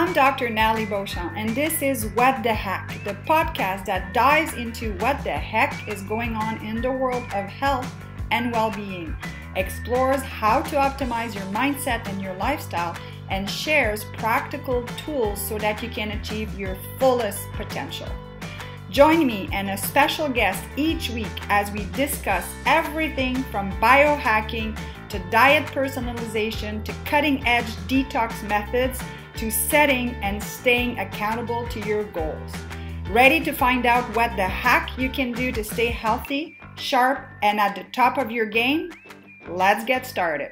I'm Dr. Nathalie Beauchamp, and this is What the Heck, the podcast that dives into what the heck is going on in the world of health and well-being, explores how to optimize your mindset and your lifestyle, and shares practical tools so that you can achieve your fullest potential. Join me and a special guest each week as we discuss everything from biohacking to diet personalization to cutting-edge detox methods to setting and staying accountable to your goals. Ready to find out what the heck you can do to stay healthy, sharp, and at the top of your game? Let's get started.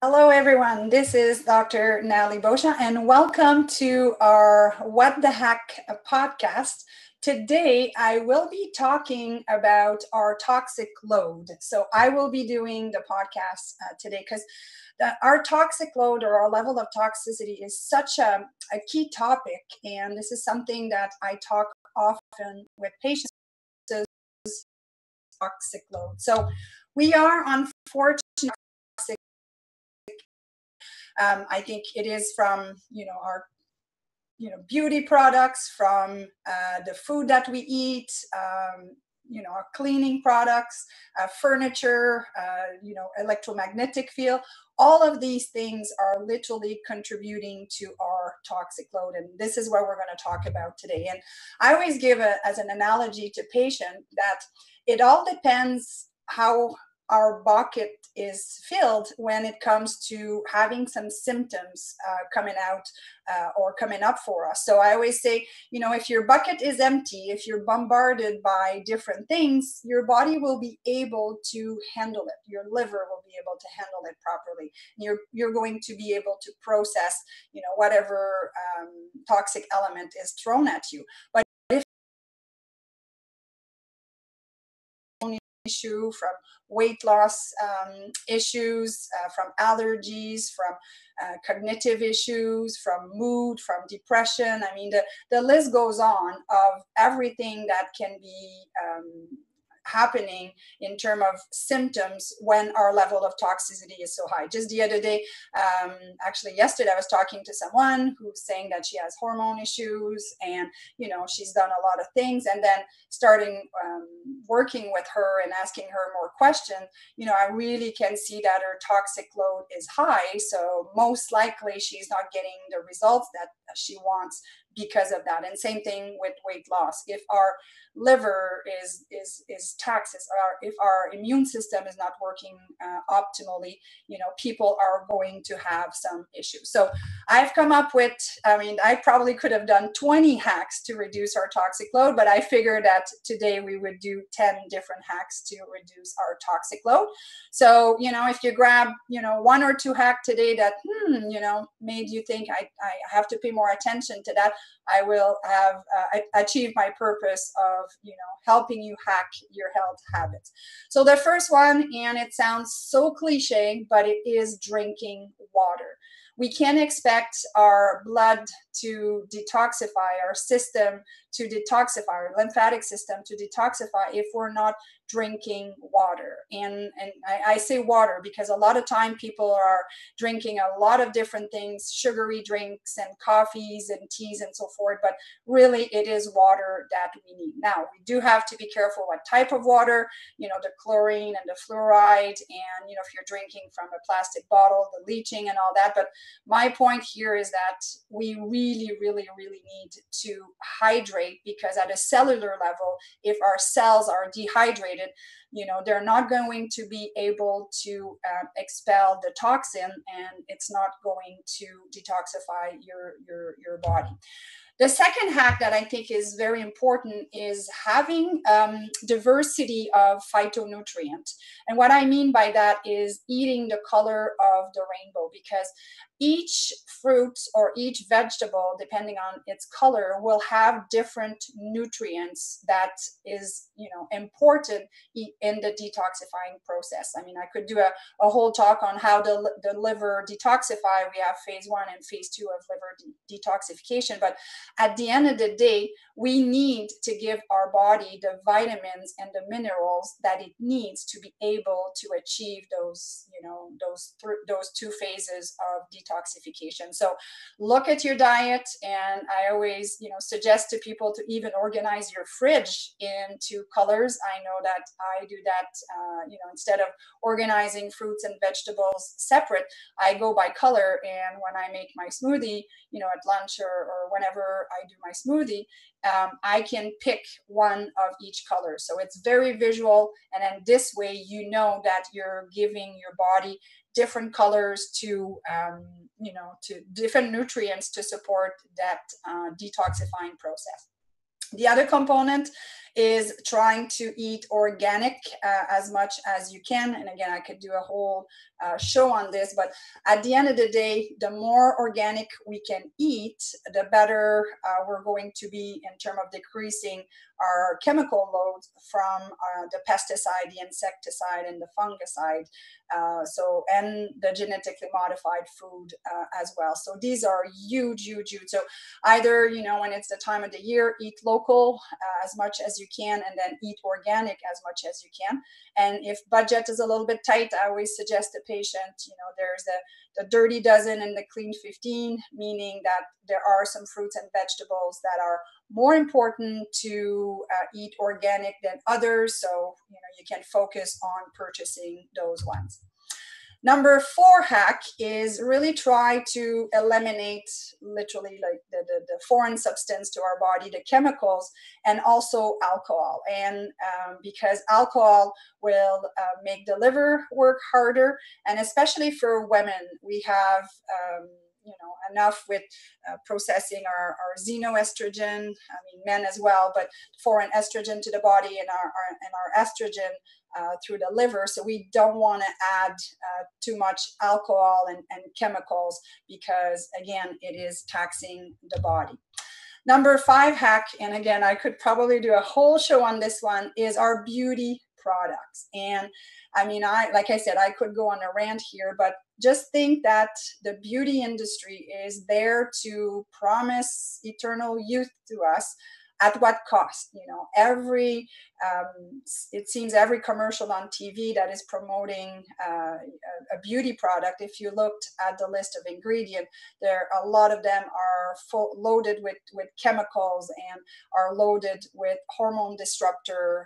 Hello everyone, this is Dr. Nathalie Beauchamp and welcome to our What the Heck podcast. Today I will be talking about our toxic load. So I will be doing the podcast today because our toxic load or our level of toxicity is such a key topic, and this is something that I talk often with patients, toxic load. So we are unfortunately toxic. I think it is from, our, beauty products, from the food that we eat, our cleaning products, furniture, electromagnetic field. All of these things are literally contributing to our toxic load. And this is what we're going to talk about today. And I always give as an analogy to patients that it all depends how our bucket is filled when it comes to having some symptoms coming out or coming up for us. So I always say, if your bucket is empty, if you're bombarded by different things, your body will be able to handle it. Your liver will be able to handle it properly. You're going to be able to process, whatever toxic element is thrown at you. But issue from weight loss issues, from allergies, from cognitive issues, from mood, from depression. I mean, the list goes on of everything that can be happening in terms of symptoms when our level of toxicity is so high. Just the other day, actually yesterday, I was talking to someone who's saying that she has hormone issues and, she's done a lot of things, and then starting working with her and asking her more questions, I really can see that her toxic load is high. So most likely she's not getting the results that she wants because of that. And same thing with weight loss. If our liver is taxed, if our immune system is not working optimally, people are going to have some issues. So I've come up with, I probably could have done 20 hacks to reduce our toxic load, but I figured that today we would do 10 different hacks to reduce our toxic load. So, if you grab, one or two hack today that, made you think I have to pay more attention to that, I will have achieved my purpose of, helping you hack your health habits. So the first one, and it sounds so cliche, but it is drinking water. We can't expect our blood to detoxify, our system to detoxify, our lymphatic system to detoxify if we're not drinking water. And I say water because a lot of time people are drinking a lot of different things, sugary drinks and coffees and teas and so forth, but really it is water that we need. Now, we do have to be careful what type of water, the chlorine and the fluoride, and, if you're drinking from a plastic bottle, the leaching and all that. But my point here is that we really, really, really need to hydrate, because at a cellular level, if our cells are dehydrated, they're not going to be able to expel the toxin, and it's not going to detoxify your body. The second hack that I think is very important is having diversity of phytonutrients. And what I mean by that is eating the color of the rainbow, because each fruit or each vegetable, depending on its color, will have different nutrients that is, imported in the detoxifying process. I mean, I could do a whole talk on how the liver detoxify. We have phase 1 and phase 2 of liver detoxification, but at the end of the day, we need to give our body the vitamins and the minerals that it needs to be able to achieve those, those two phases of detoxification. So look at your diet, and I always, suggest to people to even organize your fridge into colors. I know that I do that, instead of organizing fruits and vegetables separate, I go by color. And when I make my smoothie, at lunch or whenever I do my smoothie, I can pick one of each color. So it's very visual. And then this way, that you're giving your body different colors to, to different nutrients to support that detoxifying process. The other component is trying to eat organic as much as you can. And again, I could do a whole show on this, but at the end of the day, the more organic we can eat, the better we're going to be in terms of decreasing our chemical loads from the pesticide, the insecticide, and the fungicide. And the genetically modified food as well. So these are huge, huge, huge. So either, when it's the time of the year, eat local as much as you can, and then eat organic as much as you can. And if budget is a little bit tight, I always suggest the patient, there's the dirty dozen and the clean 15, meaning that there are some fruits and vegetables that are more important to eat organic than others. So, you can focus on purchasing those ones. Number 4 hack is really try to eliminate literally like the foreign substance to our body, the chemicals, and also alcohol. And because alcohol will make the liver work harder, and especially for women, we have enough with processing our xenoestrogen. I mean, men as well, but foreign estrogen to the body and our estrogen through the liver. So we don't want to add too much alcohol and chemicals, because again, it is taxing the body. Number 5 hack, and again, I could probably do a whole show on this one, is our beauty products. And I mean, like I said, I could go on a rant here, but just think that the beauty industry is there to promise eternal youth to us. At what cost? It seems every commercial on TV that is promoting a beauty product, if you looked at the list of ingredients, a lot of them are loaded with chemicals and are loaded with hormone disruptor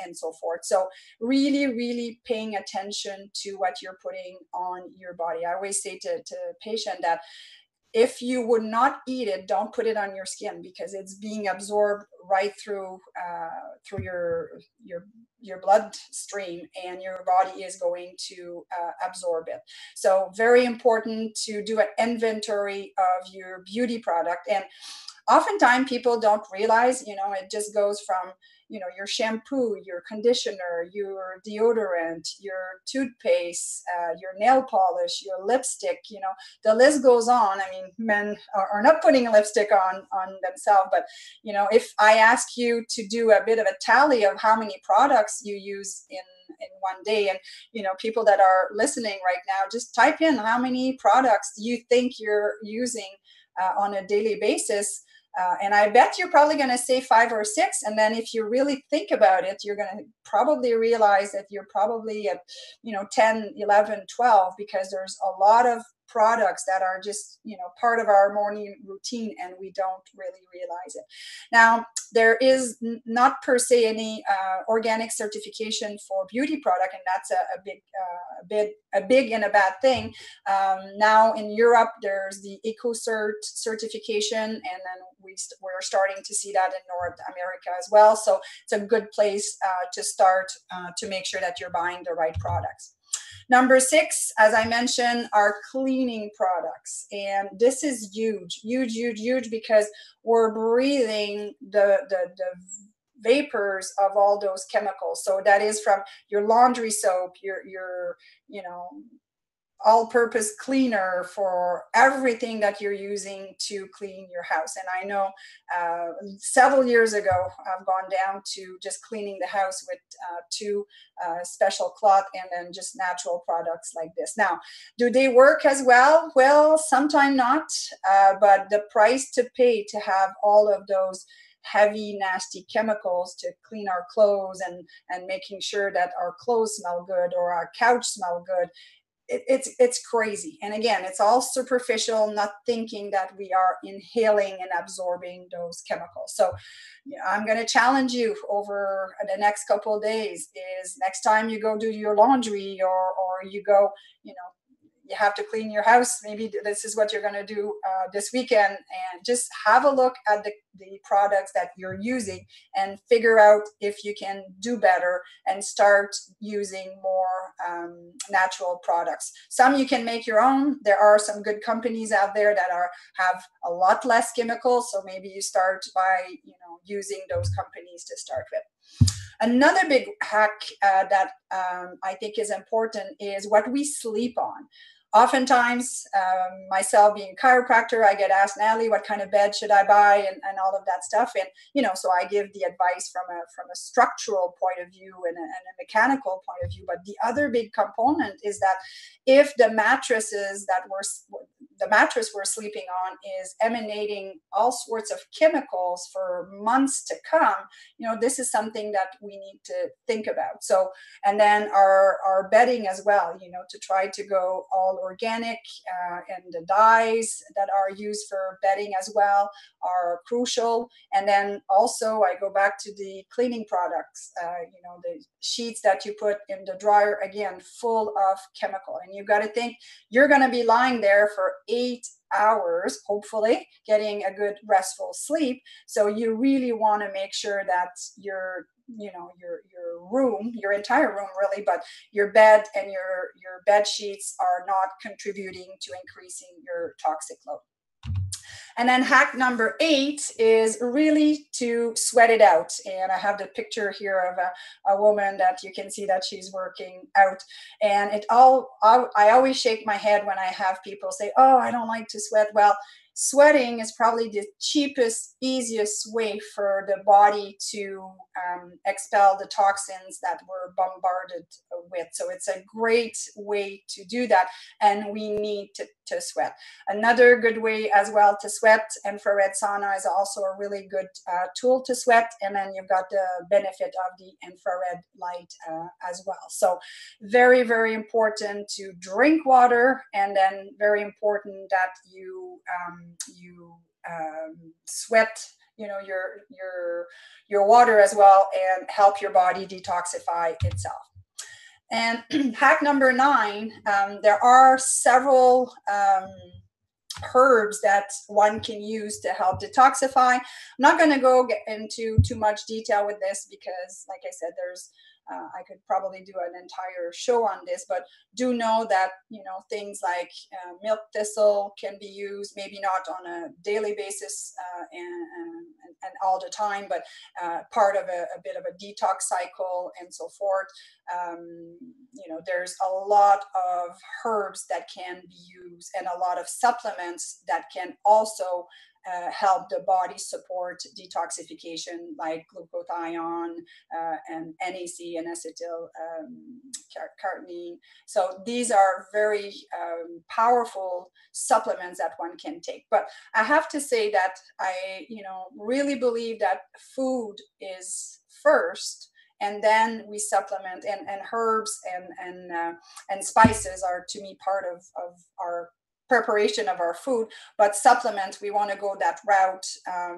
and so forth. So really, really paying attention to what you're putting on your body. I always say to patient that if you would not eat it, don't put it on your skin, because it's being absorbed right through your bloodstream, and your body is going to absorb it. So very important to do an inventory of your beauty product. And oftentimes people don't realize, it just goes from, your shampoo, your conditioner, your deodorant, your toothpaste, your nail polish, your lipstick, the list goes on. I mean, men are not putting lipstick on themselves, but, if I ask you to do a bit of a tally of how many products you use in one day, and, people that are listening right now, just type in how many products you think you're using on a daily basis. And I bet you're probably going to say 5 or 6. And then if you really think about it, you're going to probably realize that you're probably at, 10, 11, 12, because there's a lot of products that are just, part of our morning routine, and we don't really realize it. Now, there is not per se any organic certification for beauty product, and that's a big and a bad thing. Now in Europe, there's the EcoCert certification, and then we're starting to see that in North America as well. So it's a good place to start to make sure that you're buying the right products. Number 6, as I mentioned, are cleaning products. And this is huge, huge, huge, huge, because we're breathing the vapors of all those chemicals. So that is from your laundry soap, your all-purpose cleaner for everything that you're using to clean your house. And I know several years ago, I've gone down to just cleaning the house with two special cloth and then just natural products like this. Now, do they work as well? Well, sometimes not, but the price to pay to have all of those heavy, nasty chemicals to clean our clothes and making sure that our clothes smell good or our couch smell good, it's crazy. And again, it's all superficial, not thinking that we are inhaling and absorbing those chemicals. So I'm going to challenge you over the next couple of days is next time you go do your laundry or you go, you have to clean your house. Maybe this is what you're going to do this weekend, and just have a look at the products that you're using and figure out if you can do better and start using more natural products. Some you can make your own. There are some good companies out there that have a lot less chemicals. So maybe you start by using those companies to start with. Another big hack that I think is important is what we sleep on. Oftentimes, myself being a chiropractor, I get asked, Nathalie, what kind of bed should I buy and all of that stuff. And, so I give the advice from a structural point of view and a mechanical point of view. But the other big component is that if the mattress we're sleeping on is emanating all sorts of chemicals for months to come, this is something that we need to think about. So, and then our bedding as well, to try to go all organic, and the dyes that are used for bedding as well are crucial. And then also I go back to the cleaning products, the sheets that you put in the dryer, again, full of chemical. And you've got to think you're going to be lying there for 8 hours, hopefully getting a good restful sleep. So you really want to make sure that your room, your entire room really, but your bed and your bed sheets are not contributing to increasing your toxic load. And then hack number 8 is really to sweat it out. And I have the picture here of a woman that you can see that she's working out. And I always shake my head when I have people say, oh, I don't like to sweat. Well, sweating is probably the cheapest, easiest way for the body to expel the toxins that we're bombarded with. So it's a great way to do that. And we need to sweat. Another good way as well to sweat, infrared sauna is also a really good tool to sweat. And then you've got the benefit of the infrared light as well. So very, very important to drink water, and then very important that you sweat your water as well, and help your body detoxify itself. And hack number 9, there are several herbs that one can use to help detoxify. I'm not going to go into too much detail with this because, like I said, I could probably do an entire show on this, but do know that, things like milk thistle can be used, maybe not on a daily basis and all the time, but part of a bit of a detox cycle and so forth. There's a lot of herbs that can be used and a lot of supplements that can also help the body support detoxification, like glutathione and NAC and acetyl carotene. So these are very powerful supplements that one can take. But I have to say that I, really believe that food is first, and then we supplement, and herbs and spices are, to me, part of our preparation of our food. But supplements, we want to go that route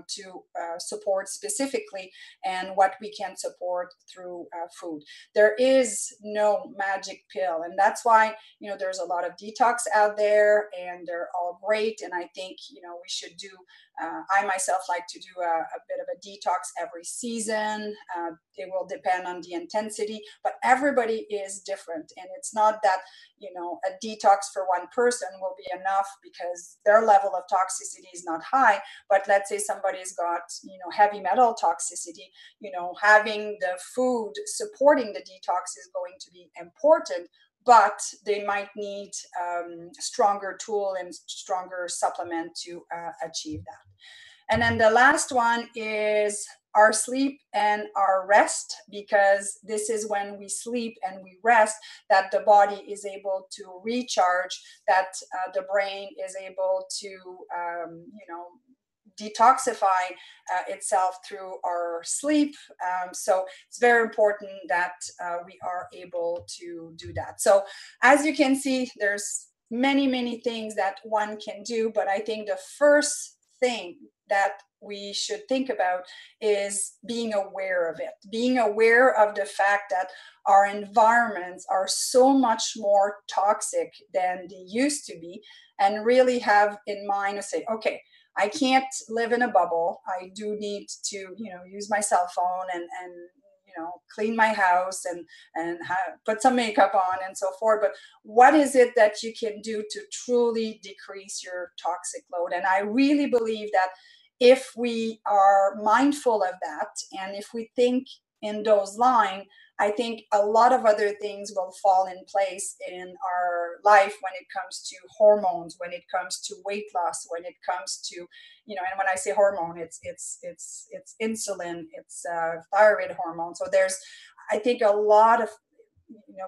to support specifically and what we can support through food. There is no magic pill, and that's why there's a lot of detox out there, and they're all great. And I think we should do. I myself like to do a bit of a detox every season. It will depend on the intensity, but everybody is different, and it's not that a detox for one person will be enough because their level of toxicity is not high. But let's say somebody's got heavy metal toxicity, having the food supporting the detox is going to be important. but they might need stronger tool and stronger supplement to achieve that. And then the last one is our sleep and our rest, because this is when we sleep and we rest that the body is able to recharge, that the brain is able to, detoxify itself through our sleep. So it's very important that we are able to do that. So as you can see, there's many things that one can do, but I think the first thing that we should think about is being aware of it, being aware of the fact that our environments are so much more toxic than they used to be, and really have in mind to say, okay, I can't live in a bubble. I do need to, use my cell phone and clean my house and put some makeup on and so forth. But what is it that you can do to truly decrease your toxic load? And I really believe that if we are mindful of that, and if we think in those lines, I think a lot of other things will fall in place in our life when it comes to hormones, when it comes to weight loss, when it comes to, and when I say hormone, it's insulin, it's thyroid hormone. So there's, I think, a lot of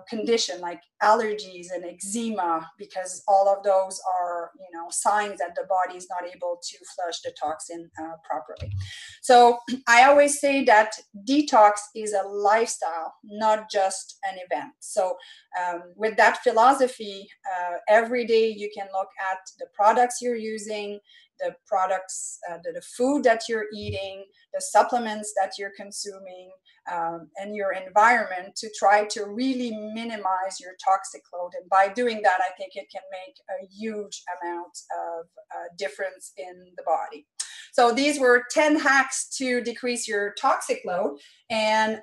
condition like allergies and eczema, because all of those are signs that the body is not able to flush the toxin properly. So I always say that detox is a lifestyle, not just an event. So with that philosophy, every day you can look at the products you're using, the products, the food that you're eating, the supplements that you're consuming, and your environment, to try to really minimize your toxic load. And by doing that, I think it can make a huge amount of difference in the body. So these were 10 hacks to decrease your toxic load. And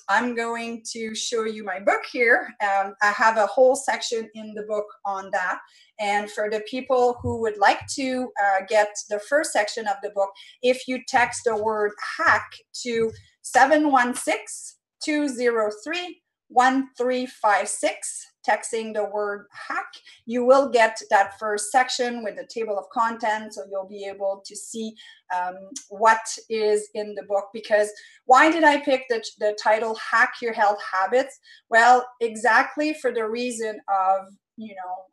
I'm going to show you my book here. I have a whole section in the book on that. And for the people who would like to get the first section of the book, if you text the word hack to 716-203-1356, texting the word hack, you will get that first section with the table of contents. So you'll be able to see what is in the book. Because why did I pick the title Hack Your Health Habits? Well, exactly for the reason of,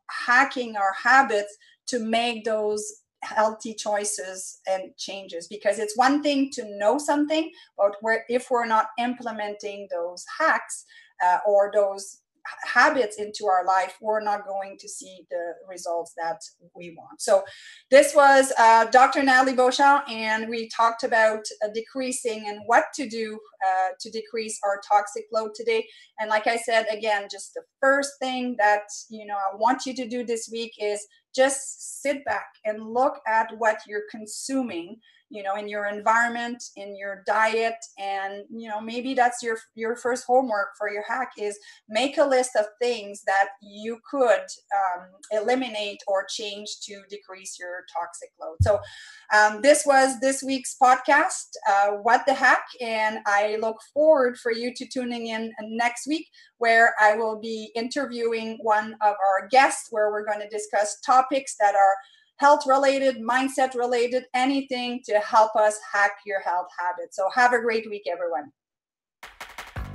hacking our habits to make those healthy choices and changes. Because it's one thing to know something, but if we're not implementing those hacks or those habits into our life, we're not going to see the results that we want. So this was Dr. Nathalie Beauchamp, and we talked about decreasing and what to do to decrease our toxic load today. And like I said, again, just the first thing that I want you to do this week is just sit back and look at what you're consuming, in your environment, in your diet. And, maybe that's your first homework for your hack, is make a list of things that you could eliminate or change to decrease your toxic load. So this was this week's podcast, What the Hack? And I look forward for you to tuning in next week, where I will be interviewing one of our guests, where we're going to discuss topics that are health related, mindset related, anything to help us hack your health habits. So have a great week, everyone.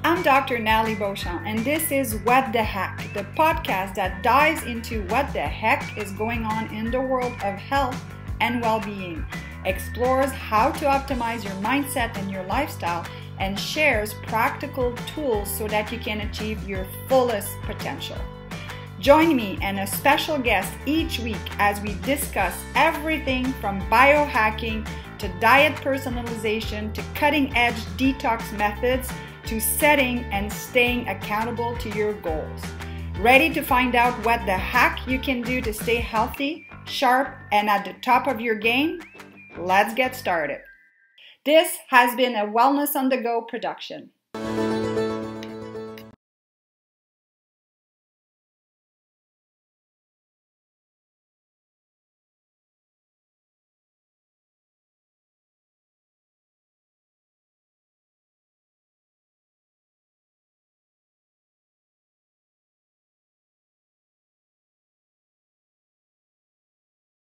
I'm Dr. Nathalie Beauchamp, and this is What the Hack, the podcast that dives into what the heck is going on in the world of health and well-being, explores how to optimize your mindset and your lifestyle, and shares practical tools so that you can achieve your fullest potential. Join me and a special guest each week as we discuss everything from biohacking to diet personalization to cutting-edge detox methods to setting and staying accountable to your goals. Ready to find out what the hack you can do to stay healthy, sharp, and at the top of your game? Let's get started. This has been a Wellness on the Go production.